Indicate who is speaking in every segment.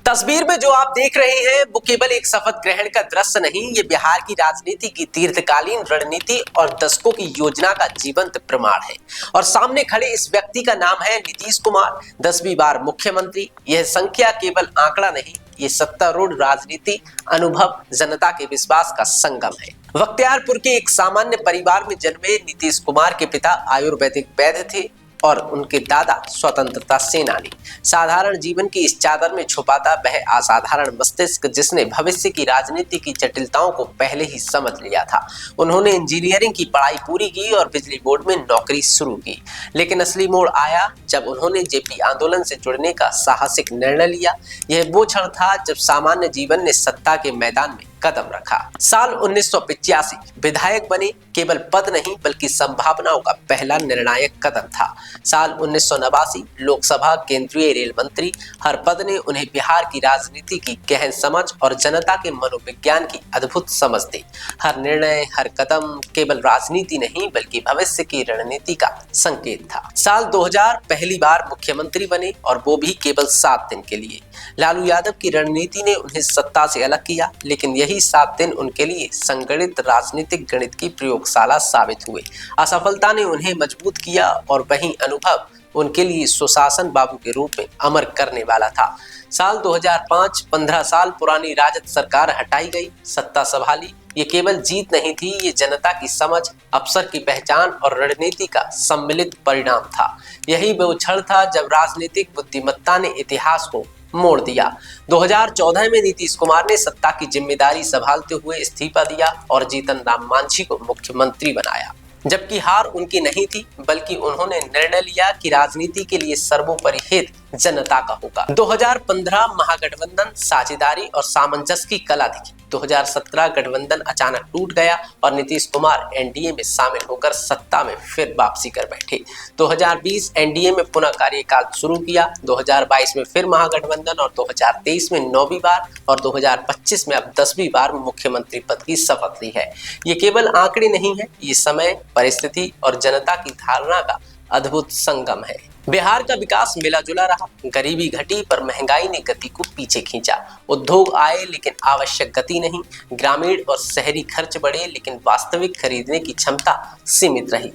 Speaker 1: तस्वीर में जो आप देख रहे हैं वो केवल एक शपथ ग्रहण का दृश्य नहीं, ये बिहार की राजनीति की दीर्घकालीन रणनीति और दशकों की योजना का जीवंत प्रमाण है। और सामने खड़े इस व्यक्ति का नाम है नीतीश कुमार, 10वीं बार मुख्यमंत्री। यह संख्या केवल आंकड़ा नहीं, ये सत्तारूढ़ राजनीति, अनुभव, जनता के विश्वास का संगम है। बख्तियारपुर के एक सामान्य परिवार में जन्मे नीतीश कुमार के पिता आयुर्वेदिक वैद्य थे और उनके दादा स्वतंत्रता सेनानी। साधारण जीवन की इस चादर में छुपाता वह असाधारण मस्तिष्क जिसने भविष्य की राजनीति की जटिलताओं को पहले ही समझ लिया था। उन्होंने इंजीनियरिंग की पढ़ाई पूरी की और बिजली बोर्ड में नौकरी शुरू की, लेकिन असली मोड़ आया जब उन्होंने जेपी आंदोलन से जुड़ने का साहसिक निर्णय लिया। यह वो क्षण था जब सामान्य जीवन ने सत्ता के मैदान में कदम रखा। साल 1985 विधायक बने, केवल पद नहीं बल्कि संभावनाओं का पहला निर्णायक कदम था। साल 1989 लोकसभा केंद्रीय रेल मंत्री, हर पद ने उन्हें बिहार की राजनीति की गहन समझ और जनता के मनोविज्ञान की अद्भुत समझ दी। हर निर्णय, हर कदम केवल राजनीति नहीं बल्कि भविष्य की रणनीति का संकेत था। साल 2000 पहली बार मुख्यमंत्री बने और वो भी केवल 7 दिन के लिए। लालू यादव की रणनीति ने उन्हें सत्ता से अलग किया, लेकिन यही 7 दिन उनके लिए संगठित राजनीतिक गणित की प्रयोगशाला साबित हुए। असफलता ने उन्हें मजबूत किया और वही अनुभव उनके लिए सुशासन बाबू के रूप में अमर करने वाला था। साल 2005 15 साल पुरानी राजद सरकार हटाई गई, सत्ता संभाली। ये केवल जीत नहीं थी, ये जनता की समझ, अफसर की पहचान और रणनीति का सम्मिलित परिणाम था। यही वो क्षण था जब राजनीतिक बुद्धिमत्ता ने इतिहास को मोड़ दिया। 2014 में नीतीश कुमार ने सत्ता की जिम्मेदारी संभालते हुए इस्तीफा दिया और जीतन राम मांझी को मुख्यमंत्री बनाया। जबकि हार उनकी नहीं थी, बल्कि उन्होंने निर्णय लिया कि राजनीति के लिए सर्वोपरि हित जनता का होगा। 2015 महागठबंधन साझेदारी और सामंजस्य की कला दिखी। 2017 गठबंधन अचानक टूट गया और नीतीश कुमार एनडीए में शामिल होकर सत्ता में फिर वापसी कर बैठे। 2020 एनडीए में पुनः कार्यकाल शुरू किया। 2022 में फिर महागठबंधन और 2023 में 9वीं बार और 2025 में अब 10वीं बार मुख्यमंत्री पद की शपथ ली है। ये केवल आंकड़े नहीं है, ये समय, परिस्थिति और जनता की धारणा का अद्भुत संगम है। बिहार का विकास मिला जुला रहा, गरीबी घटी पर महंगाई ने गति को पीछे खींचा। उद्योग आए लेकिन आवश्यक गति नहीं। ग्रामीण और शहरी खर्च बढ़े लेकिन वास्तविक खरीदने की क्षमता सीमित रही।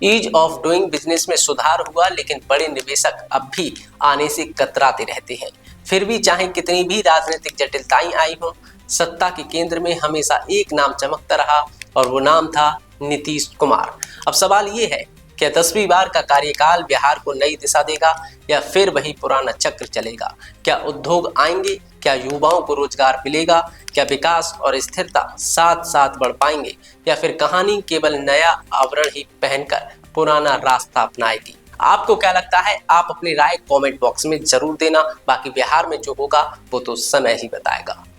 Speaker 1: ईज ऑफ डूइंग बिजनेस में सुधार हुआ, लेकिन बड़े निवेशक अब भी आने से कतराते रहते हैं। फिर भी चाहे कितनी भी राजनीतिक जटिलताएं आई हो, सत्ता के केंद्र में हमेशा एक नाम चमकता रहा और वो नाम था नीतीश कुमार। अब सवाल ये है, क्या 10वीं बार का कार्यकाल बिहार को नई दिशा देगा या फिर वही पुराना चक्र चलेगा? क्या उद्योग आएंगे? क्या युवाओं को रोजगार मिलेगा? क्या विकास और स्थिरता साथ साथ बढ़ पाएंगे या फिर कहानी केवल नया आवरण ही पहनकर पुराना रास्ता अपनाएगी? आपको क्या लगता है? आप अपनी राय कमेंट बॉक्स में जरूर देना। बाकी बिहार में जो होगा वो तो समय ही बताएगा।